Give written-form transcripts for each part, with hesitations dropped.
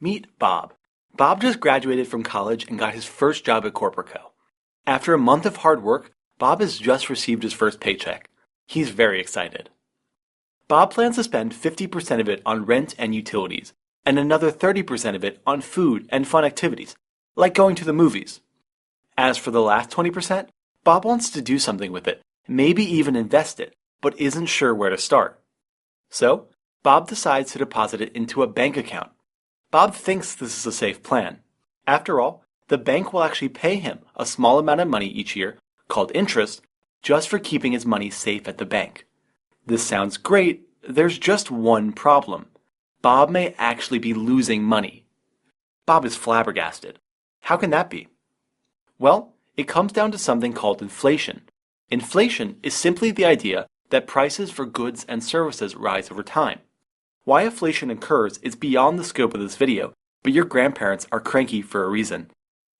Meet Bob. Bob just graduated from college and got his first job at Corporate Co. After a month of hard work, Bob has just received his first paycheck. He's very excited. Bob plans to spend 50% of it on rent and utilities, and another 30% of it on food and fun activities, like going to the movies. As for the last 20%, Bob wants to do something with it, maybe even invest it, but isn't sure where to start. So, Bob decides to deposit it into a bank account. Bob thinks this is a safe plan. After all, the bank will actually pay him a small amount of money each year, called interest, just for keeping his money safe at the bank. This sounds great, there's just one problem. Bob may actually be losing money. Bob is flabbergasted. How can that be? Well, it comes down to something called inflation. Inflation is simply the idea that prices for goods and services rise over time. Why inflation occurs is beyond the scope of this video, but your grandparents are cranky for a reason.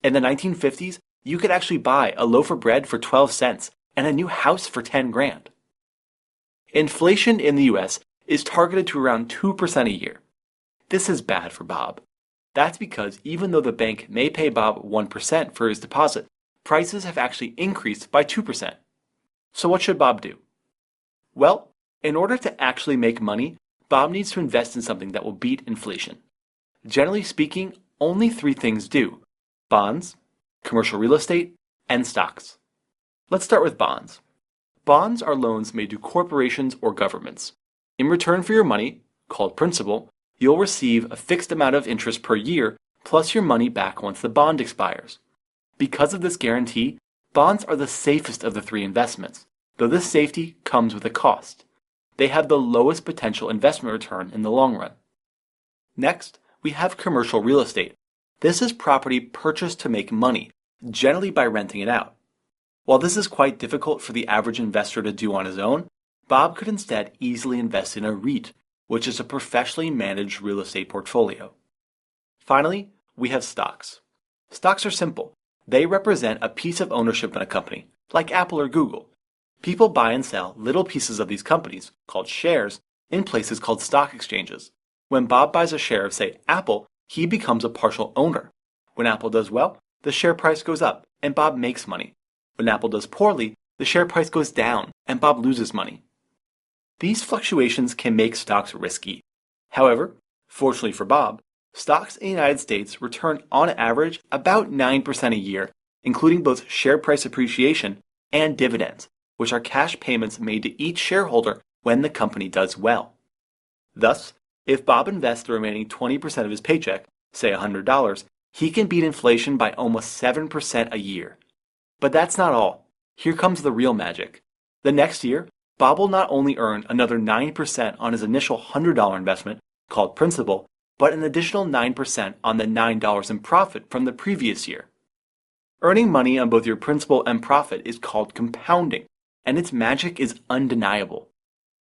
In the 1950s, you could actually buy a loaf of bread for 12 cents and a new house for 10 grand. Inflation in the US is targeted to around 2% a year. This is bad for Bob. That's because even though the bank may pay Bob 1% for his deposit, prices have actually increased by 2%. So what should Bob do? Well, in order to actually make money, Bob needs to invest in something that will beat inflation. Generally speaking, only three things do: bonds, commercial real estate, and stocks. Let's start with bonds. Bonds are loans made to corporations or governments. In return for your money, called principal, you'll receive a fixed amount of interest per year plus your money back once the bond expires. Because of this guarantee, bonds are the safest of the three investments, though this safety comes with a cost. They have the lowest potential investment return in the long run. Next, we have commercial real estate. This is property purchased to make money, generally by renting it out. While this is quite difficult for the average investor to do on his own, Bob could instead easily invest in a REIT, which is a professionally managed real estate portfolio. Finally, we have stocks. Stocks are simple. They represent a piece of ownership in a company, like Apple or Google. People buy and sell little pieces of these companies, called shares, in places called stock exchanges. When Bob buys a share of, say, Apple, he becomes a partial owner. When Apple does well, the share price goes up, and Bob makes money. When Apple does poorly, the share price goes down, and Bob loses money. These fluctuations can make stocks risky. However, fortunately for Bob, stocks in the United States return on average about 9% a year, including both share price appreciation and dividends, which are cash payments made to each shareholder when the company does well. Thus, if Bob invests the remaining 20% of his paycheck, say $100, he can beat inflation by almost 7% a year. But that's not all. Here comes the real magic. The next year, Bob will not only earn another 9% on his initial $100 investment, called principal, but an additional 9% on the $9 in profit from the previous year. Earning money on both your principal and profit is called compounding, and its magic is undeniable.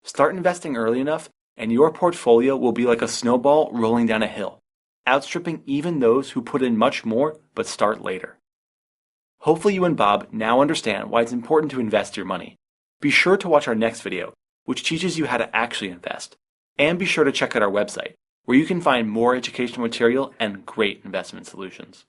Start investing early enough, and your portfolio will be like a snowball rolling down a hill, outstripping even those who put in much more but start later. Hopefully you and Bob now understand why it's important to invest your money. Be sure to watch our next video, which teaches you how to actually invest. And be sure to check out our website, where you can find more educational material and great investment solutions.